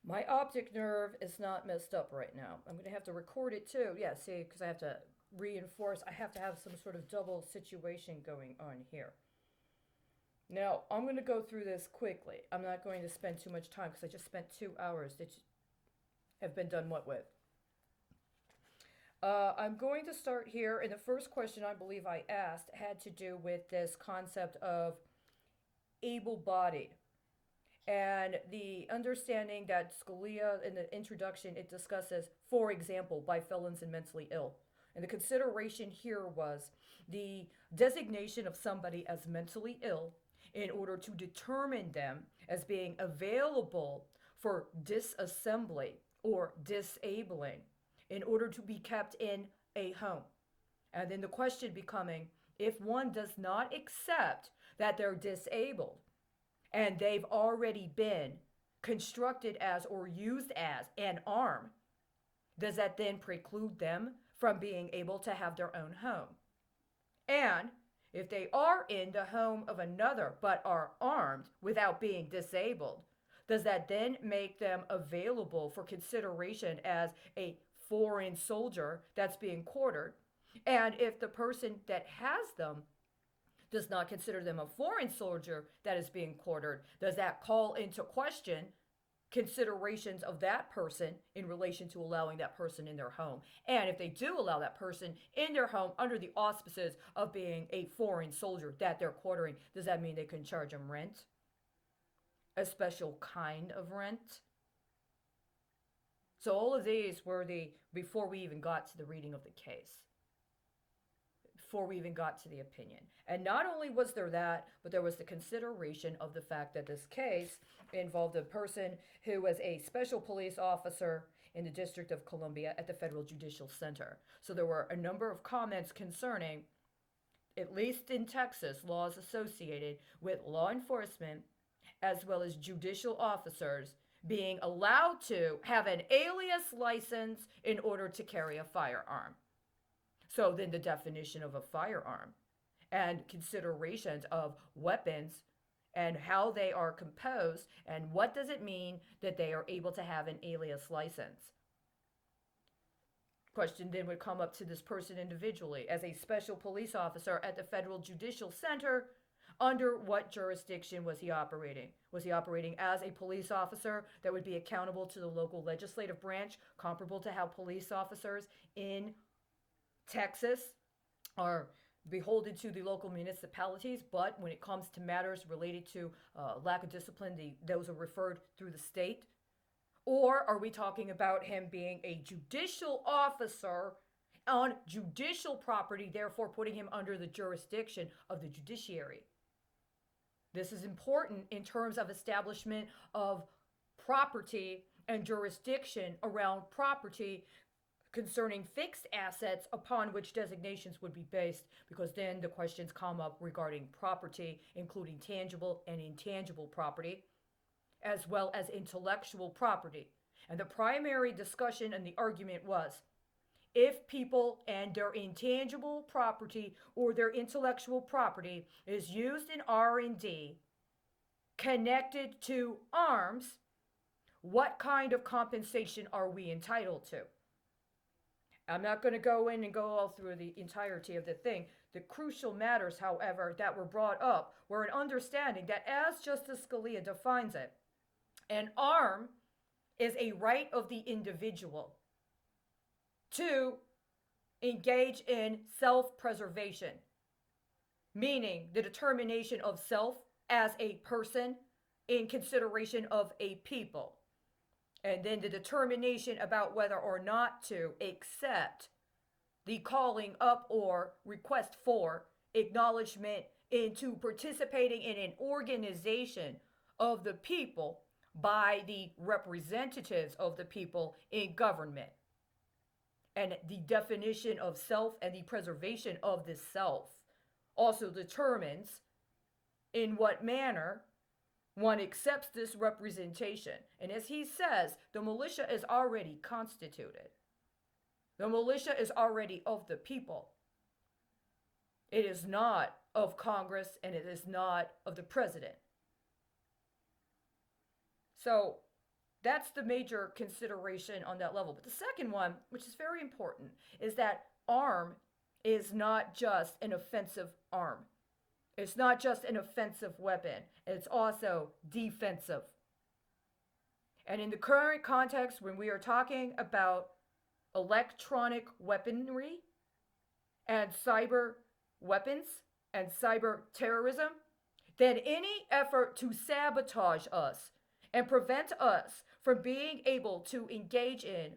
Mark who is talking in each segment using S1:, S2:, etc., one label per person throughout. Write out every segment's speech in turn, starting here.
S1: My optic nerve is not messed up right now. I'm going to have to record it too. Yeah, see, because I have to reinforce, I have to have some sort of double situation going on here. Now, I'm going to go through this quickly. I'm not going to spend too much time because I just spent 2 hours that have been done what with. I'm going to start here, and the first question I believe I asked had to do with this concept of able bodied. And the understanding that Scalia, in the introduction, it discusses, for example, by felons and mentally ill. And the consideration here was the designation of somebody as mentally ill in order to determine them as being available for disassembly or disabling in order to be kept in a home. And then the question becoming, if one does not accept that they're disabled, and they've already been constructed as or used as an arm, does that then preclude them from being able to have their own home? And if they are in the home of another but are armed without being disabled, does that then make them available for consideration as a foreign soldier that's being quartered? And if the person that has them does not consider them a foreign soldier that is being quartered, does that call into question considerations of that person in relation to allowing that person in their home? And if they do allow that person in their home under the auspices of being a foreign soldier that they're quartering, does that mean they can charge them rent? A special kind of rent? So all of these were before we even got to the reading of the case, before we even got to the opinion. And not only was there that, but there was the consideration of the fact that this case involved a person who was a special police officer in the District of Columbia at the Federal Judicial Center. So there were a number of comments concerning, at least in Texas, laws associated with law enforcement as well as judicial officers being allowed to have an alias license in order to carry a firearm. So then the definition of a firearm and considerations of weapons and how they are composed and what does it mean that they are able to have an alias license. Question then would come up to this person individually. As a special police officer at the Federal Judicial Center, under what jurisdiction was he operating? Was he operating as a police officer that would be accountable to the local legislative branch, comparable to how police officers in Texas are beholden to the local municipalities, but when it comes to matters related to lack of discipline, those are referred through the state? Or are we talking about him being a judicial officer on judicial property, therefore putting him under the jurisdiction of the judiciary? This is important in terms of establishment of property and jurisdiction around property concerning fixed assets upon which designations would be based, because then the questions come up regarding property, including tangible and intangible property, as well as intellectual property. And the primary discussion and the argument was, if people and their intangible property or their intellectual property is used in R&D connected to arms, what kind of compensation are we entitled to? I'm not going to go in and go all through the entirety of the thing. The crucial matters, however, that were brought up were an understanding that, as Justice Scalia defines it, an arm is a right of the individual to engage in self-preservation, meaning the determination of self as a person in consideration of a people. And then the determination about whether or not to accept the calling up or request for acknowledgement into participating in an organization of the people by the representatives of the people in government. And the definition of self and the preservation of this self also determines in what manner one accepts this representation. And as he says, the militia is already constituted. The militia is already of the people. It is not of Congress and it is not of the president. So That's the major consideration on that level. But the second one, which is very important, is that arm is not just an offensive arm. It's not just an offensive weapon. It's also defensive. And in the current context, when we are talking about electronic weaponry and cyber weapons and cyber terrorism, then any effort to sabotage us and prevent us from being able to engage in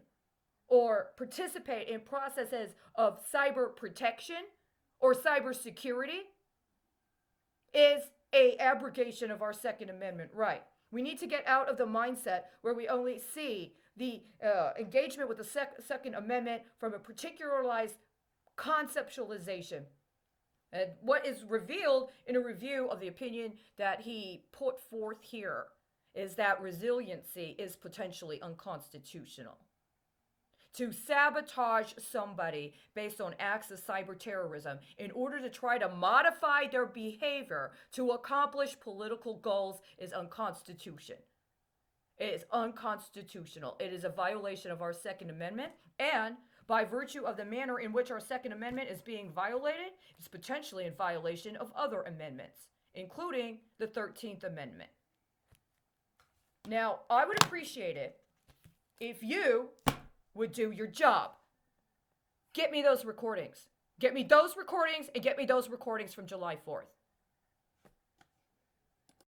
S1: or participate in processes of cyber protection or cyber security is a abrogation of our Second Amendment right. We need to get out of the mindset where we only see the engagement with the Second Amendment from a particularized conceptualization. And what is revealed in a review of the opinion that he put forth here is that resiliency is potentially unconstitutional. To sabotage somebody based on acts of cyber terrorism in order to try to modify their behavior to accomplish political goals is unconstitutional. It is unconstitutional. It is a violation of our Second Amendment, and by virtue of the manner in which our Second Amendment is being violated, it's potentially in violation of other amendments, including the 13th Amendment. Now, I would appreciate it if you would do your job. Get me those recordings. Get me those recordings and get me those recordings from July 4th.